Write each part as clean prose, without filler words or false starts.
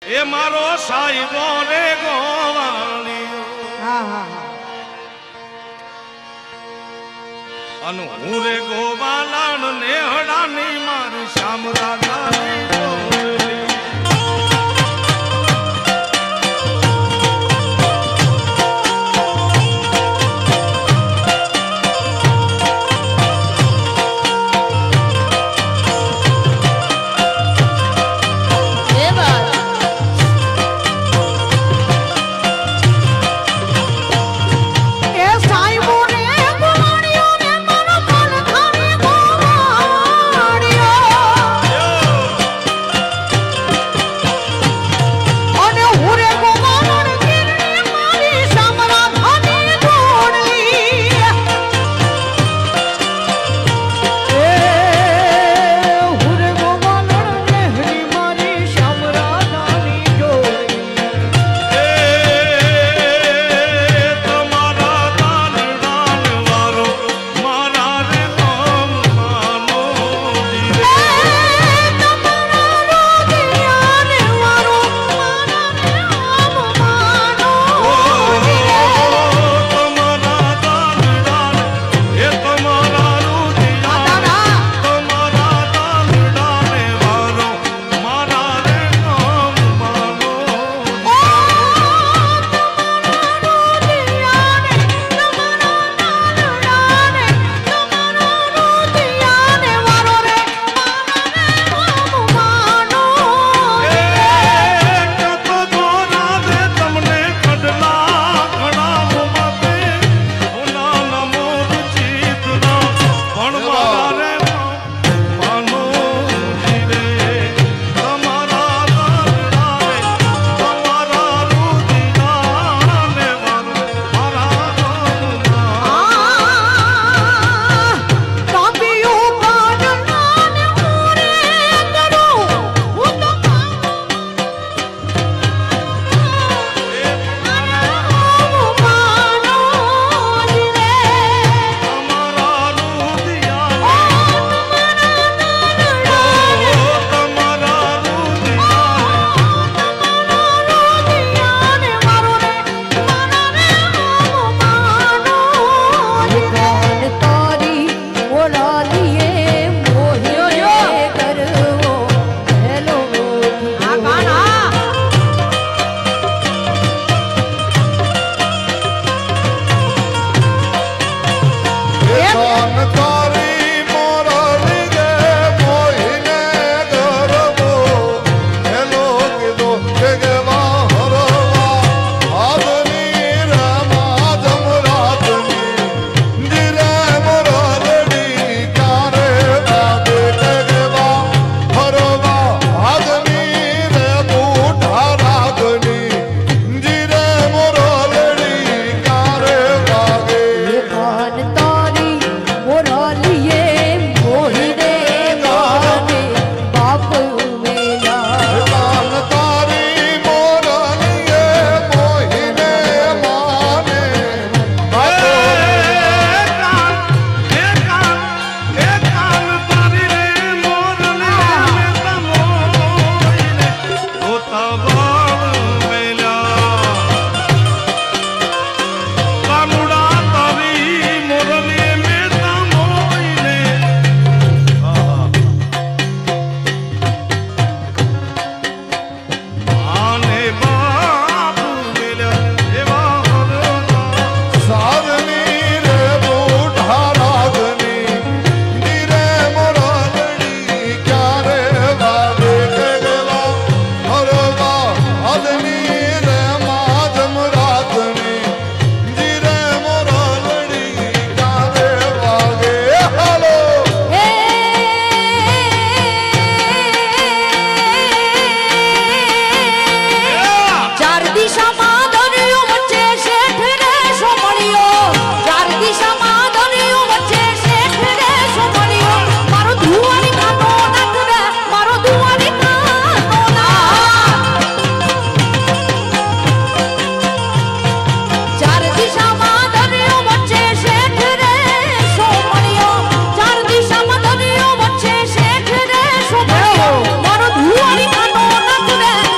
એ મારો સાહેબો રે ગોવાળિયો અનુ હું રે ગોવાલાણ નેહડાની મારી શ્યામ રાધાની ગોવલી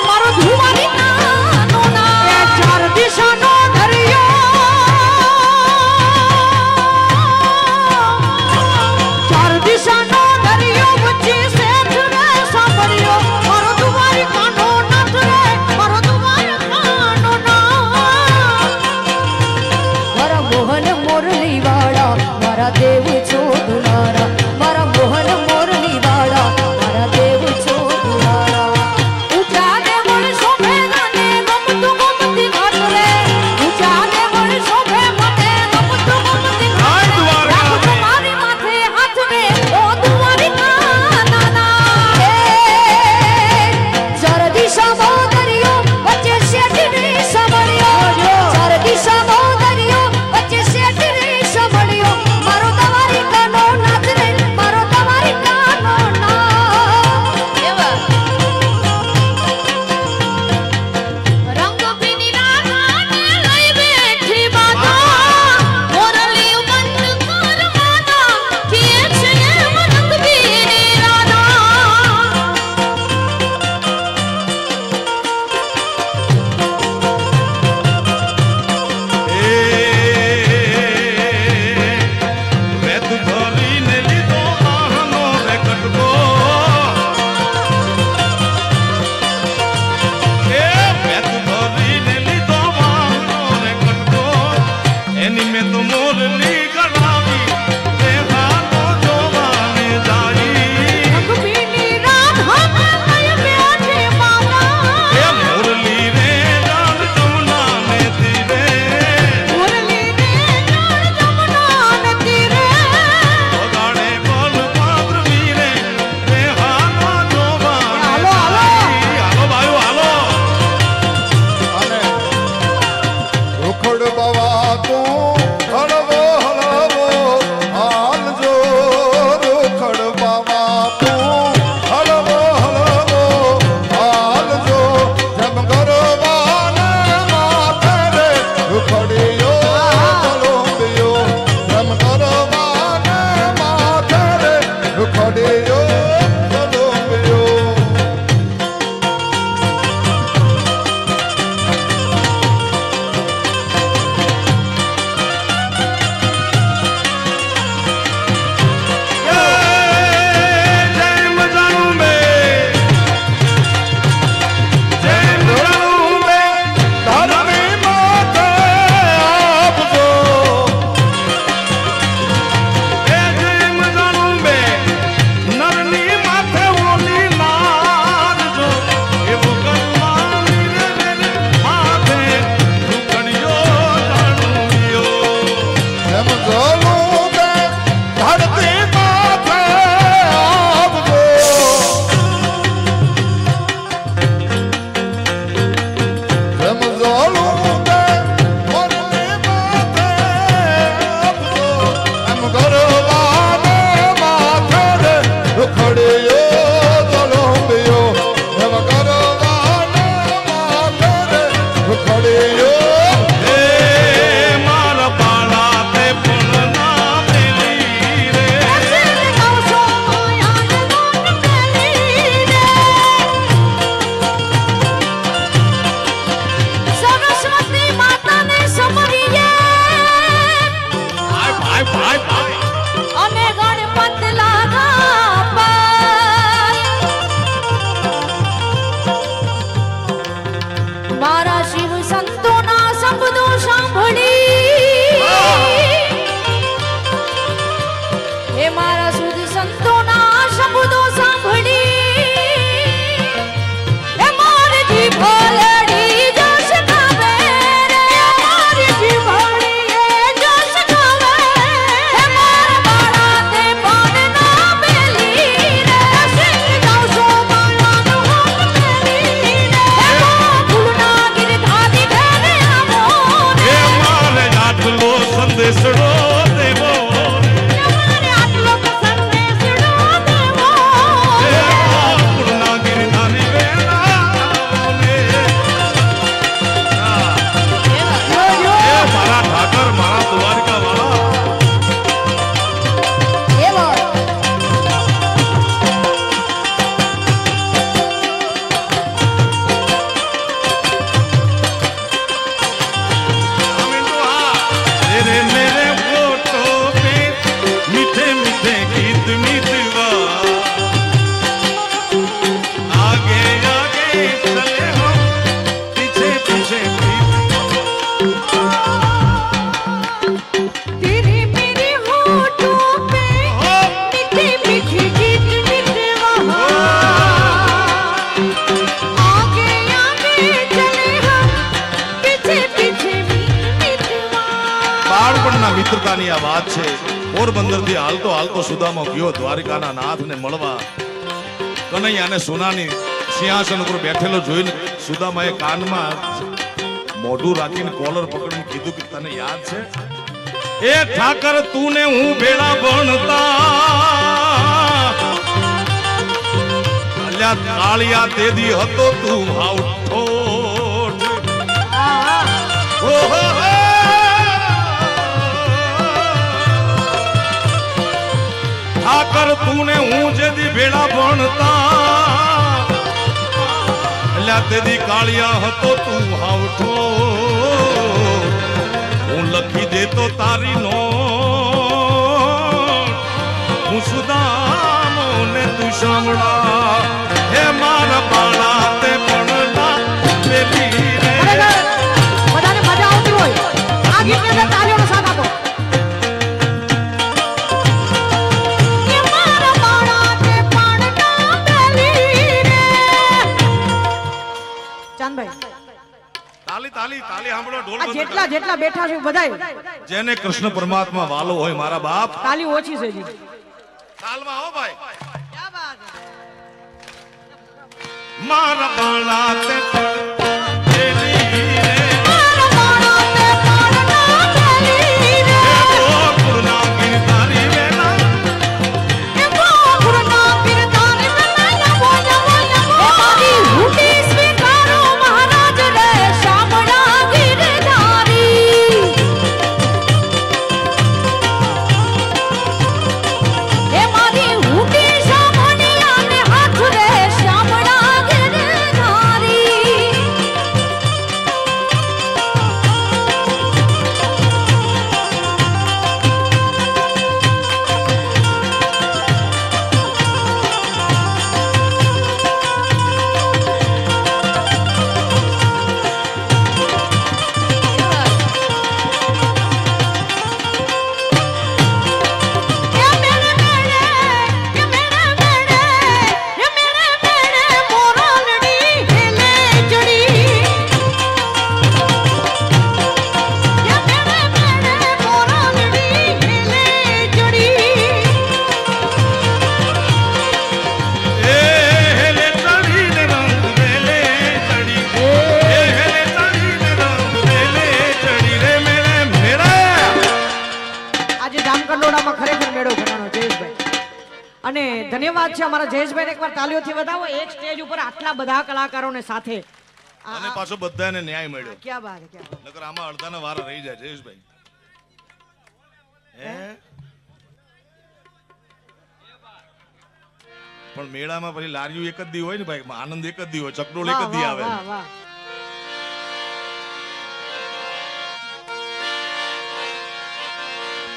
મારો ધુઆ મારા શિવ સંતોના શબ્દો સાંભળી હે મારા શુદ્ધ સંતોના શબ્દો સાંભળી હે મારી જીભ લડી જશ ગાવે રે મારી જીભ લડી જશ ગાવે હે મારા બાળા તે પણ ના બેલી રે સિંહ ગાવશો બાળાનો હોક મેલી રે હે ફૂલના ગિરધારી ઘરે આવો હે મારે આટલો સંદેશડો દેવો મિત્રતાની આ વાત છે. પોરબંદર થી હાલતો હાલતો સુદામો ગયો દ્વારિકાના નાથને મળવા. કનૈયાને સોનાની સિંહાસન ઉપર બેઠેલો જોઈને સુદામાએ કાનમાં મોઢું રાખીને કોલર પકડીને કીધું કે તને યાદ છે એ ઠાકર તું ને હું ભેળા ભણતા અલ્યા કાળિયા તેદી હતો તું હાવ ઠોઠ ઓહો ઠાકર તું ને હું જેદી ભેળા ભણતા અલ્યા તેદી કાળિયા હતો તું હાવ ઠોઠ હું લખી દેતો તારી નોટ હું સુદામો ને તું સાંભળા હે મારા બાળા તે પણ ના પેલી રે બધાને મજા આવતી હોય આ ગીતને તાળીઓનો સાથ આપો. હે મારા બાળા તે પણ ના પેલી રે ચાંદભાઈ તાલી તાલી તાલી સાંભળો ઢોલ આ જેટલા બેઠા છે બધાય જેને કૃષ્ણ પરમાત્મા વાલો હોય મારા બાપ તાલી ઓછી છે જી તાલમાં હો ભાઈ ક્યા બાત હે મારા બાળા તે પણ પેલી રે મારા બાળા તે પણ ના પેલી રે હે ગોકુળના ગિરધારી વેલા હે ગોકુળના ગિરધારી વેલા બોલ બોલ મારી હુટી સ્વીકારો મહારાજ રે શામળા ગિરધારી હે મારી હુટી શામળિયા ને હાથ રે શામળા ગિરધારી અને ધન્યવાદ છે અમારા જયેશભાઈ એકવાર તાલીઓથી વધાવો. એક સ્ટેજ ઉપર આટલા બધા કલાકારોને સાથે અને પાછો બધાને ન્યાય મળ્યો. ક્યાં બાત હે, ક્યાં બાત. નકર આમાં અડધાના વાર રહી જાય જયેશભાઈ હે પણ મેળામાં પછી લારીઓ એક જ દી હોય ને ભાઈ આનંદ એક જ દી હોય ચકડોળ એક જ દી આવે વાહ વાહ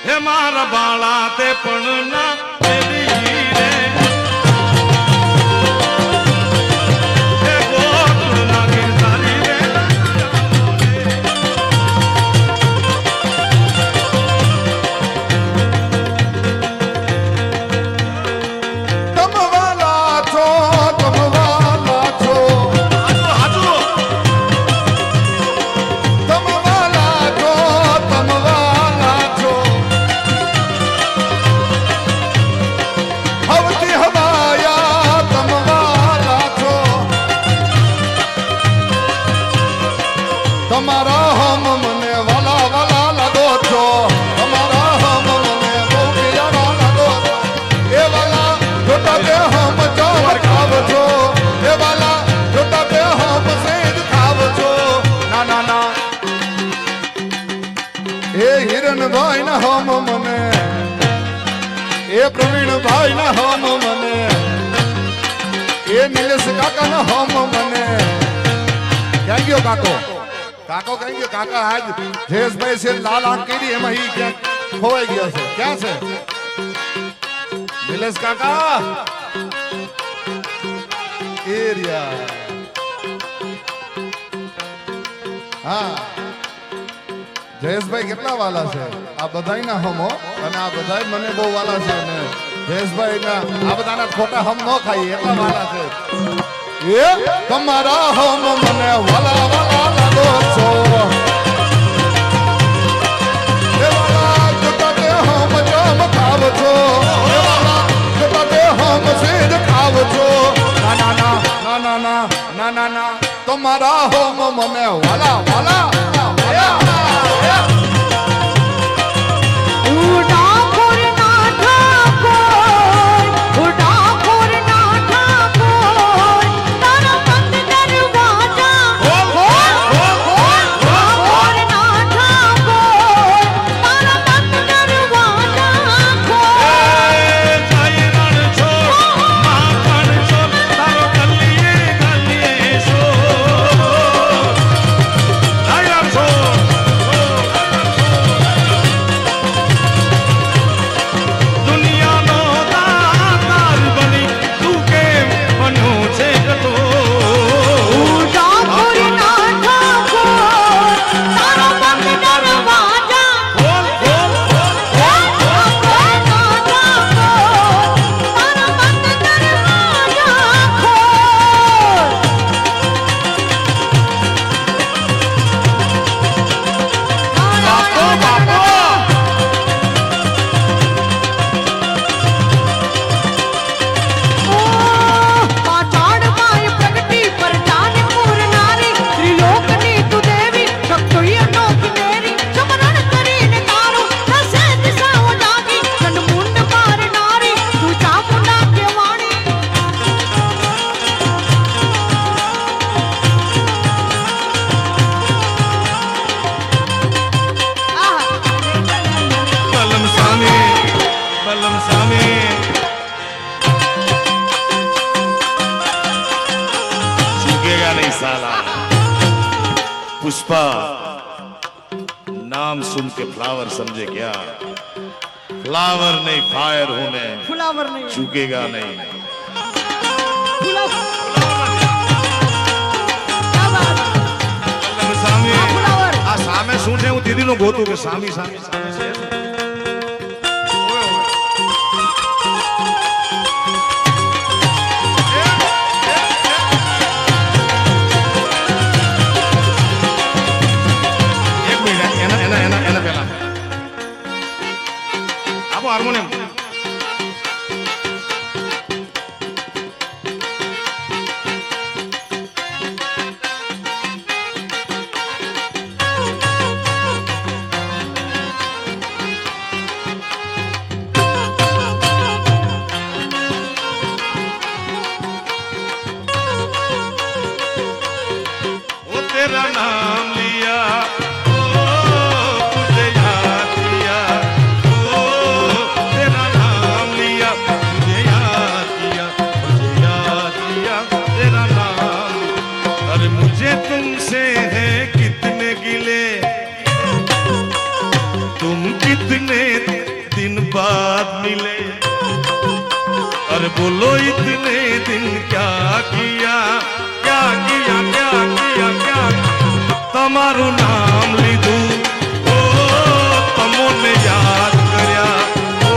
હે મારા બાળા તે પણ ના પેલી રે હે ગોકુળના ગિરધારી વેલા તમારા હમ મને વાલા વાલા લાગો છો તમારા હમ મને બહુ પિયારા લાગો છો એ વાલા જોતા બે હમ ચાવર ખાવ છો એ વાલા જોતા બે હમ સેજ ખાવ છો ના ના ના એ હિરણભાઈ ના હમ મને એ પ્રવીણભાઈ ના હમ મને એ નિલેશ કાકા ના હમ મને ક્યાં ગયો કાકો કાકો ક્યાં ગયો કાકા આજ જયેશભાઈ છે લાલ આંખ કરી એમાં ઈ ક્યાં ખોવાઈ ગયા છે ક્યાં છે નિલેશ કાકા એરિયા હા જયેશભાઈ કેટલા વાલા છે આ બધાય ના હમ હો અને આ બધાય મને બહુ વાલા છે ને જયેશભાઈ ના આ બધાના ખોટા હમ ન ખાઈ એટલા વાલા છે એ તમારા હમ મને વાલા વાલા લાગો છો એ વાલા જોતા તે હમ જમ ખાવ છો એ વાલા જોતા તે હમ સેજ ખાવ છો ના ના ના ના ના ના ના ના ના તમારા હમ મને વાલા વાલા पुष्पा नाम सुन के फ्लावर समझे क्या फ्लावर नहीं फायर हूं मैं ફુલાવર નહીં चूकेगा नहीं ફુલાવર ક્યા વાત સામી આ ફુલાવર આ સામે શું છે હું દીદી નું ગોતું કે સામી સામી સામે છે हार्मोनियम वो तेरा नाम लिया तुमसे है कितने गिले तुम कितने दिन बाद मिले अरे बोलो इतने दिन क्या किया क्या किया क्या किया क्या तमारू नाम लीधु ओ तमोने याद कर्या ओ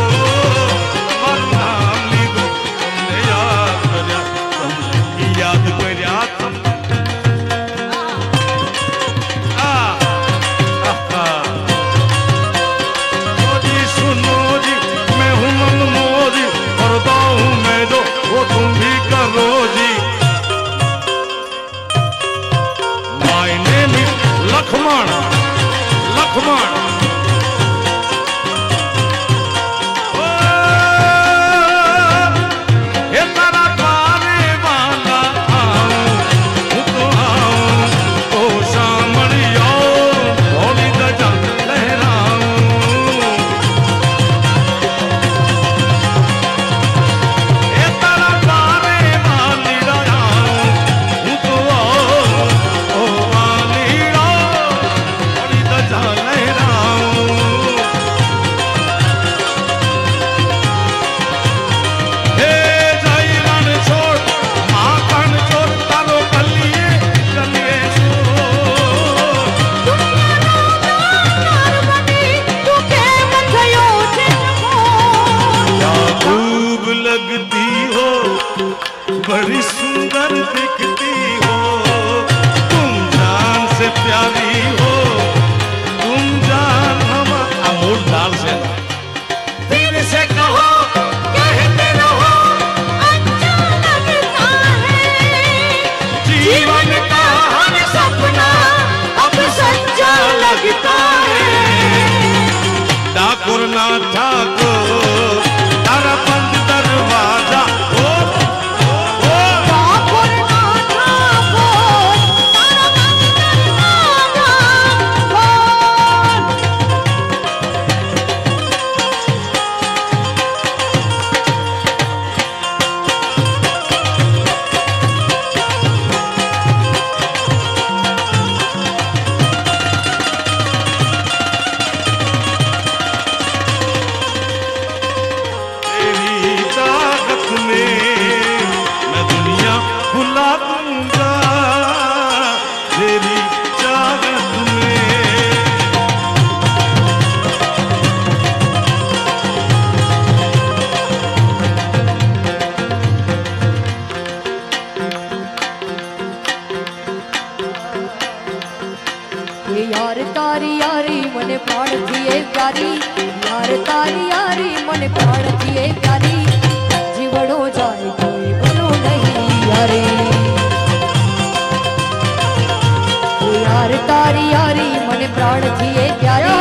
तमारू नाम लीधु तुमने याद कर्या तुमने याद कर्या तुम भी करो जी my name is Lucknow Come on. बड़ी सुंदर दिखती हो, तुम जान से प्यारी हो, तुम जान हमारा मूड लाल से दिल से कहो कहते रहो, अच्छा लगता है जीवन का हर सपना अब सच्चा लगता है। ठाकुर ना ठाकुर तारा बंद दरवाजा ओ ठाकुर ना ठाकुर तारा बंद दरवाजा तेरी ताकत में मैं दुनिया भुला दूंगा, तेरी ताकत में। ये यार तारी यारी मने प्राण दिए प्यारी, यार तारी यारी मने प्राण दिए प्यारी, जीवड़ो जाए कोई बोलो नहीं यारी। ये यार तारी यारी मने प्राण दिए प्यारी,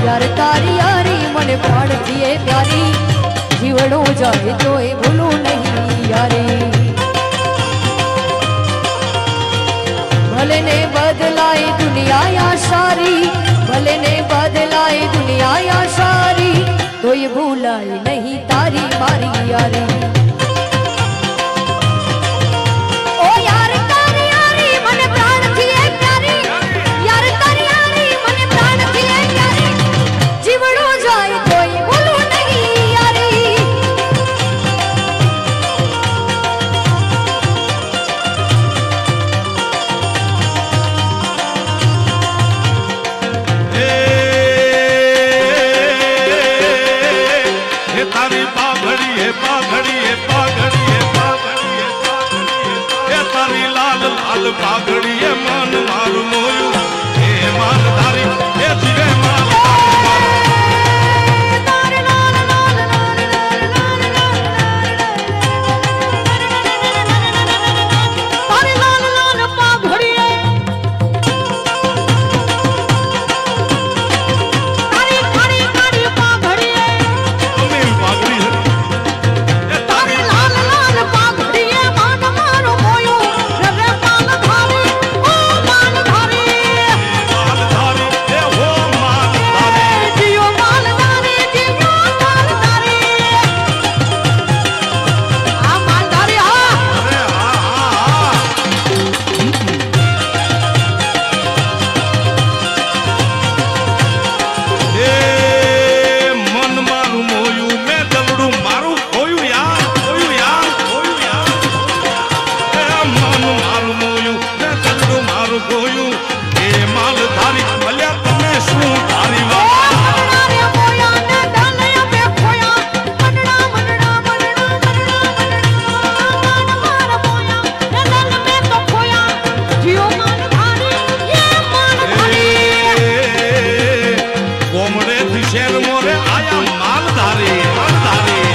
यार तारी यारी मने प्राण दिए प्यारी, जीवड़ो जाए कोई बोलो नहीं यारी। भले ने बदलाई दुनिया या सारी, भले ने बदलाई दुनिया या सारी, तो ये भूलाई नहीं तारी मारी यारी। ओ यार तारी यारी मने प्राण दिए प्यारी, यार तारी यारी मने प्राण दिए प्यारी, जीवड़ो जाए कोई भूलो नहीं यारी। ये तारी पाघड़ी है पाघड़ी है पाघड़ी है पाघड़ी है पाघड़ी है, ये तारी लाल लाल पाघड़ी है, मान मारू मोयू ये मानधारी ये जीवे मान तारी लाल लाल पाघड़ी है, तारी तारी तारी पाघड़ी है, मेरी पाघड़ी है, ये तारी तारी लाल लाल पाघड़ी है, मान मारो मोयो रे मानधारी, ओ मानधारी, मानधारी ये हो मानधारी। जियो मानधारी, जियो मानधारी, आ मानधारी आ। अरे हाँ हाँ हाँ એ મન મારું મોયું મેં દવડું મારું ખોયું યાર ખોયું યાર ખોયું યાર એ મન મારું મોયું મેં દવડું મારું ખોયું એ માલધારી ભલ્યા તમે શું ધારી વાત મનડા મોયા ને ડાલયા બે ખોયા, મનડા મનડા મનડા મનડા મનડા મારા મોયા ને ડાલ મે તો ખોયા, જીઓ માનધારી ये मानधारी। કોમડે થી શેર મોરે આયા માલધારી માલધારી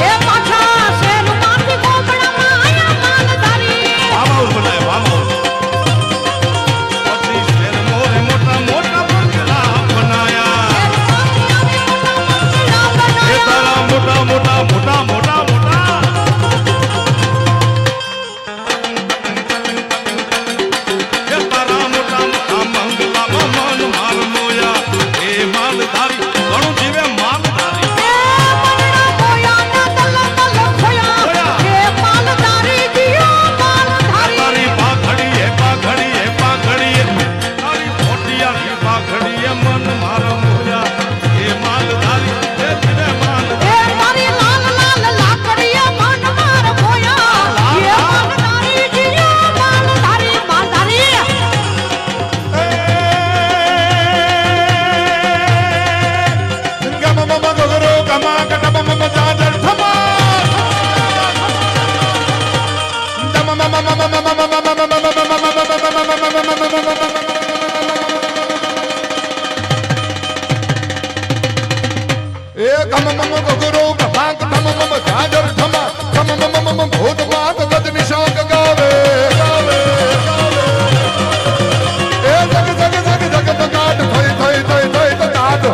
એ પાછા શેર માંથી કોમડામાં આયા માનધારી। વામાઉસ બનાય વામાઉસ પછી શેર મોરે મોટા મોટા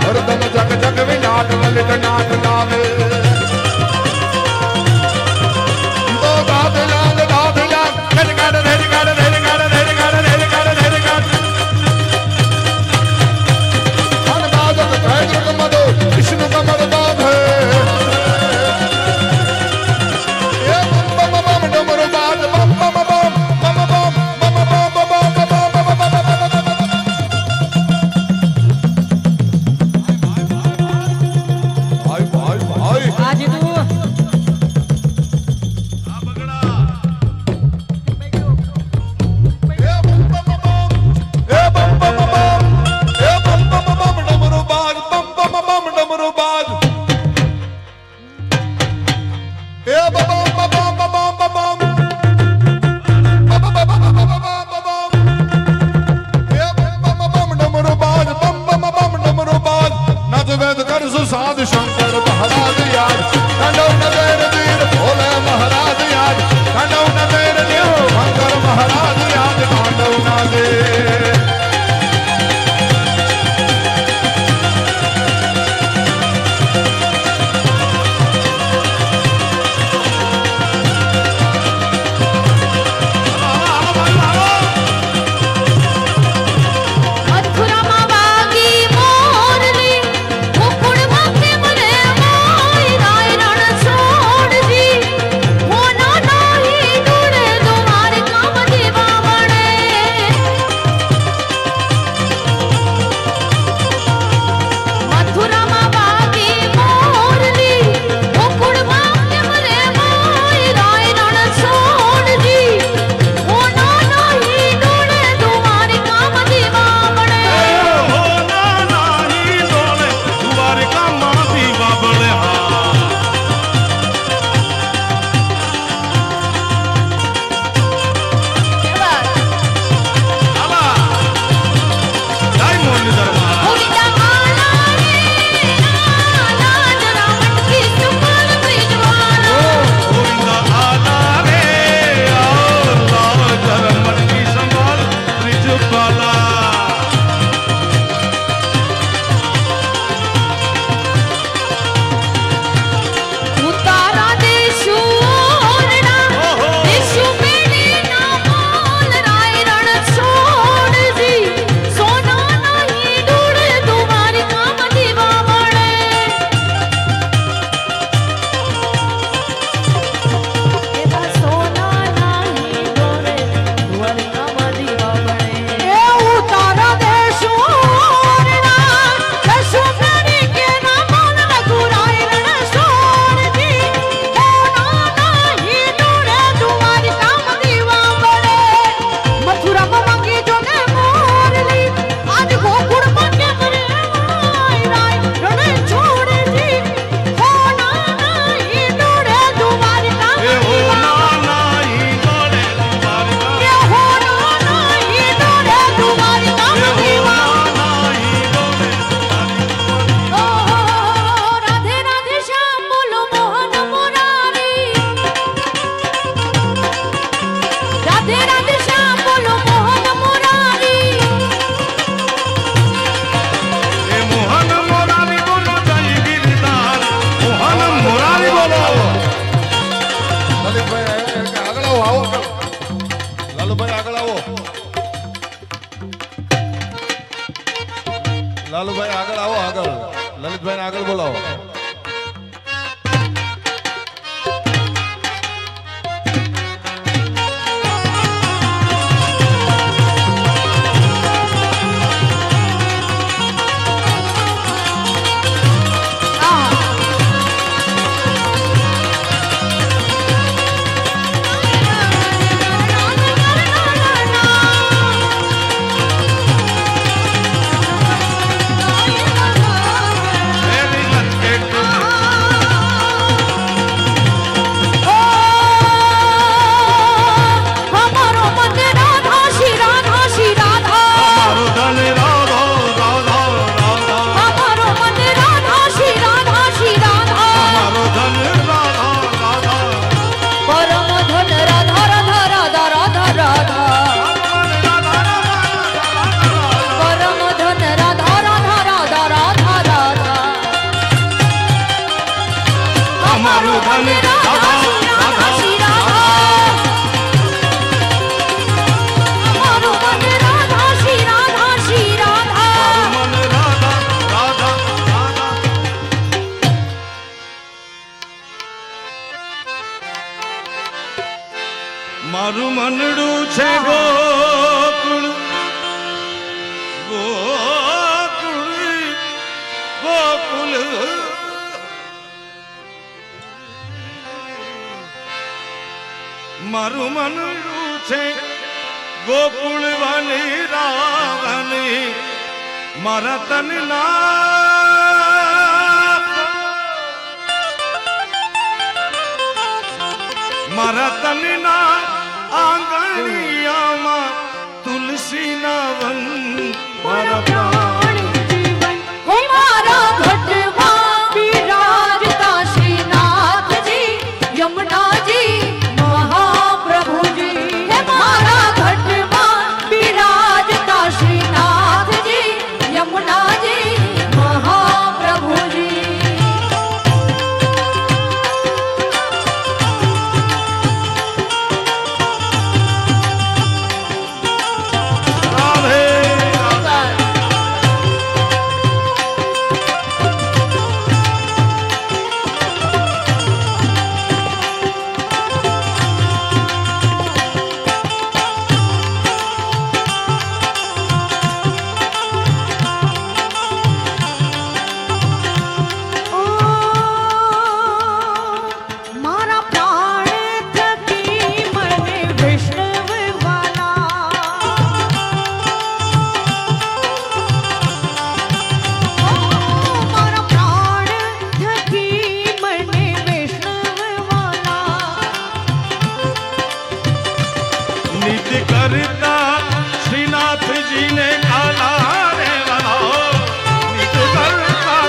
હરદમ જગ જગ વિનાટ લલિત નાથ ગાવે તો ગાત લાલ રેડ ગાડ રેડ ગાડ રેડ ગાડ રેડ ગાડ રેડ ગાડ રેડ ગાડ અન બાજત ભૈર કમદો વિષ્ણુ કમર બાધ એ બમ બમ બમ ડમરો બાદ બમ બમ બમ બમ બમ બમ આજે તું આ બગડા સાધ શંકર મહારાજ યાદ કંડવ નગર વીર ભોલે મહારાજ યાદ કંડવ નગર દેવ શંકર મહારાજ યાદ કંડવ નગર મથુરામાં વાગી મોરલી મુકુડમાં કેમરે મોય રાય રણ છોડજી મોના નાહી દુડે દુમાર કામ દેવા વડે મથુરામાં વાગી મોરલી મુકુડમાં કેમરે મોય રાય રણ છોડજી મોના નાહી દુડે દુમાર કામ દેવા વડે હોના નાહી ડોલે દ્વારકામાંથી બાબળે હા આલા જય મુરલીધરમાં ગોવિંદા આલા રે આલા જરા મટકી સુપર બ્રિજવાના ગોવિંદા આલા રે આલા જરા મટકી સંભાળ ત્રિજુપાલા ઉતારા દેશુ ઓરડા દેશુ મેલી ના મોલ રાય રણ છોડજી સોના નહીં દુડે તમારી કામ દેવા વડે એવા સોના નહીં દુડે તમારી કામ દેવા વડે એ ઉતારા દેશુ ઓરડા દેશુ મેલી કે ના મોલ રઘુરાય રણ છોડજી સોના નહીં દુડે તમારી કામ દેવા વડે મથુરામાં માંગી જો ને મોરલી આજ ગોકુળમાં કેમરે રાય રણ છોડજી સોના નહીં દુડે તમારી કામ એ દેવા હોના નાહી ડોલે દ્વારકા કે હોના નહીં દુડે તમારી કામ એ દેવા હોના નાહી ડોલે દ્વારકા ઓહો રાધે રાધે શ્યામ બોલો મોહન મુરારી રાધે રાધે શ્યામ બોલો મોહન મુરારી એ મોહન મોરારી બોલો જય ગિરધાર મોહન મોરારી બોલો લલિતભાઈ આગળ આવો લાલુભાઈ આગળ આવો લાલુભાઈ આગળ આવો આગળ લલિતભાઈ આગળ બોલાવો એની લટકે ગોકુળવાની રાવની મારા તનના મારા તનના આંગણિયામાં તુલસીના વન મારા પ્રાણ જીવન હે મારા ઘટમાં બિરાજતા શ્રીનાથજી યમુનાજી મહાપ્રભુજી હે મારા ઘટમાં બિરાજતા શ્રીનાથજી યમુનાજી મહાપ્રભુજી મારા પ્રાણ થકી મને વૈષ્ણવ મારા પ્રાણ થકી મને વૈષ્ણવ નિત્ય કરતા શ્રીનાથજીને કાલા રે વાલા નિત્ય કરતા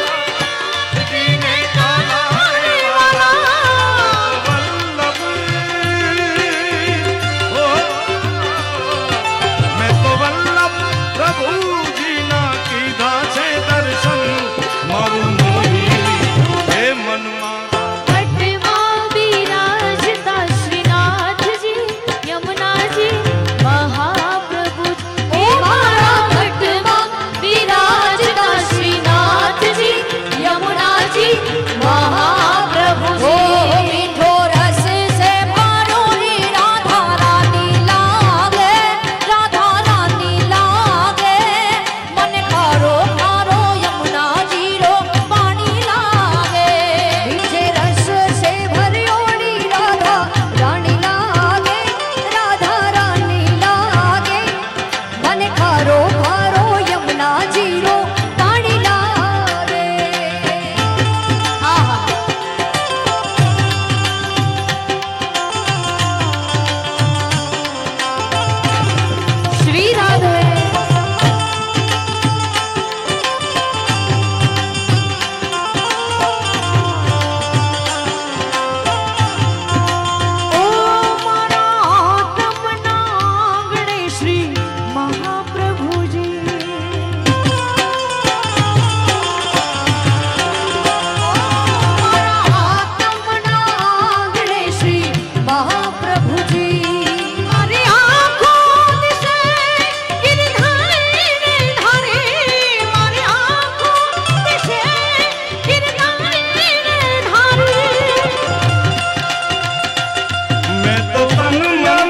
શ્રીને કાલા રે વાલા વલ્લભ ઓ મેં તો વલ્લભ પ્રભુજીના કીધા છે દર્શન મારું મોહી હે મનમાં ઘટમાં બિરાજતા શ્રીનાથજી યમુનાજી મહાપ્રભુજી હે મારા ઘટમાં બિરાજતા શ્રીનાથજી યમુનાજી મહાપ્રભુજી મીઠો રસ સે મારોરી રાધા રાની લાગે રાધા રાની લાગે મને ખારો ખારો યમુનાજી રો પાણી લાગે મીઠે રસ સે ભર્યોની રાધા રાની લાગે રાધા રાની લાગે મને ખારો ખારો યમુનાજી રો પાણી લાગે આહા શ્રી રાધે ઓ મારા આત્મના આંગણે શ્રી મહાપ્રભુજી મારા આત્મના આંગણે શ્રી મહાપ્રભુજી મારી આંખો દિશે ગિરધારીને ધારી મારી આંખો દિશે ગિરધારીને ધારી मैं तो तन मन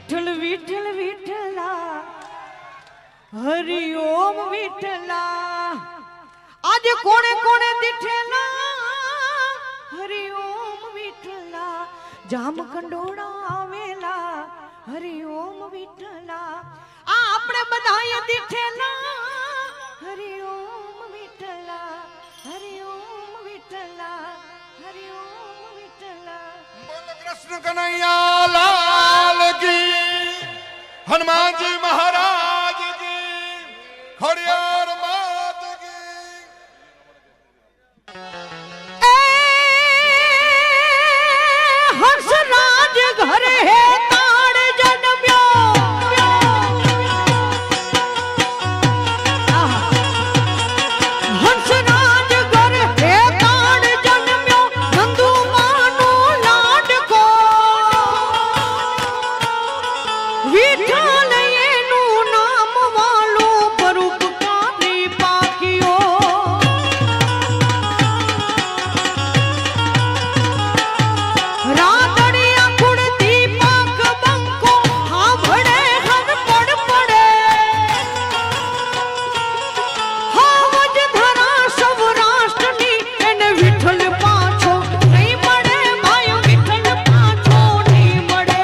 વિઠ્ઠલ વિઠ્ઠલ વિઠ્ઠલા હરિ ઓમ વિઠ્ઠલા આજે કોણે કોણે દીઠેલા હરિ ઓમ વિઠ્ઠલા જામ કંડોળા આવેલા હરિ ઓમ વિઠ્ઠલા આ આપણે બધાએ દીઠેલા હરિ ઓમ વિઠ્ઠલા હરિ ઓમ વિઠ્ઠલા હરિ ઓમ વિઠ્ઠલા બોલ કૃષ્ણ કનૈયા લાલ કી હનુમાન જી મહારાજ કી ખોડિયાર માત કી એ હંસરાજ ઘરે તાળ જન્મ્યો હંસરાજ ઘરે તાળ જન્મ્યો નંદુ માનો લાડકો વિઠ્ઠલ એનું નામ વાળું પરોપકારી પાક્યો રાતડિયા કુળતી પાક બંકો હાંભળે હરપડ પડે હાવજ ધરા સૌરાષ્ટ્રની એને વિઠ્ઠલ પાછો નહીં મળે ભાઈ વિઠ્ઠલ પાછો નહીં મળે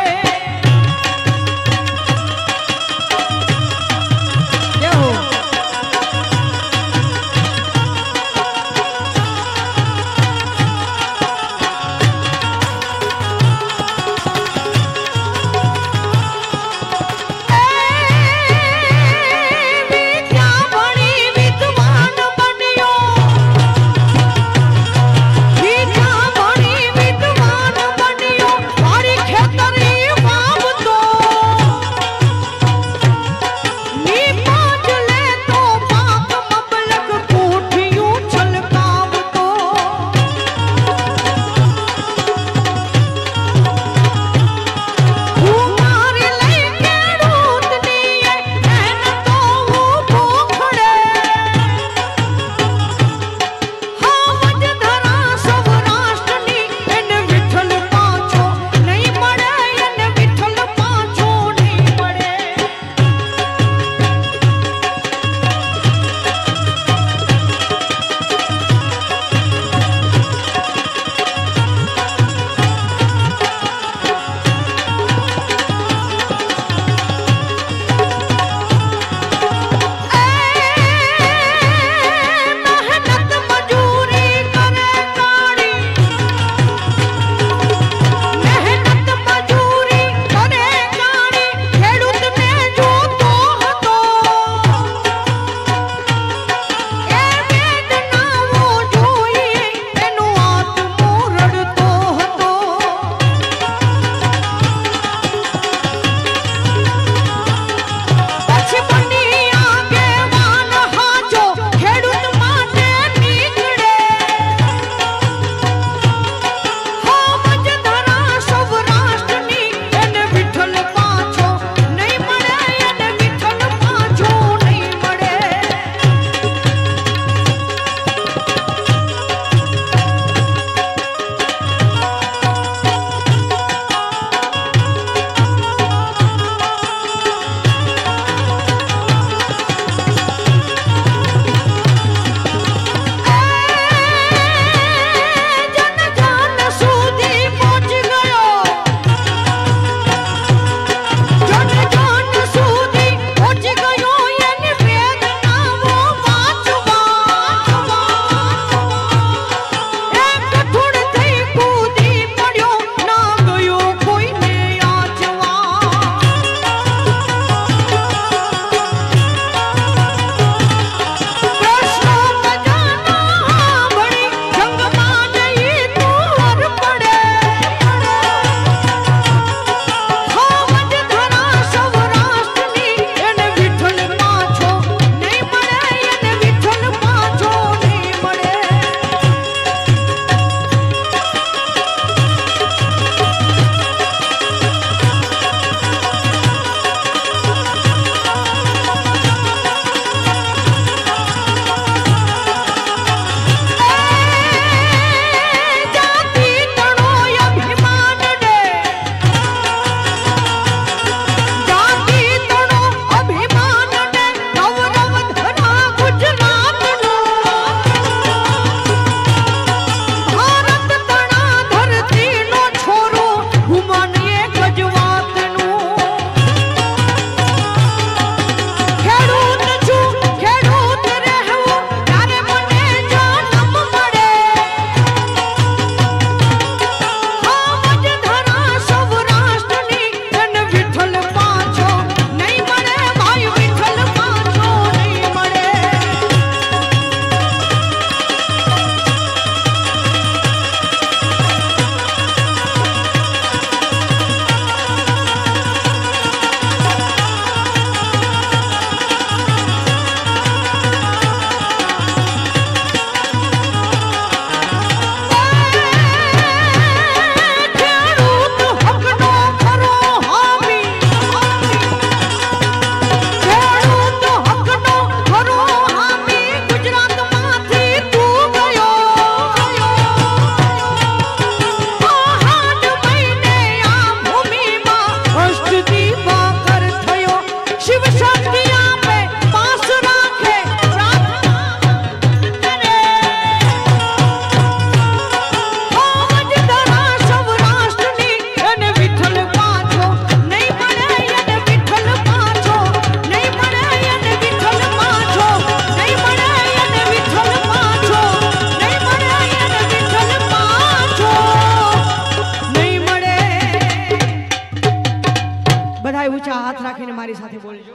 મારી સાથે બોલજો.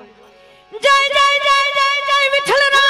જય જય જય જય જય વિઠ્ઠલ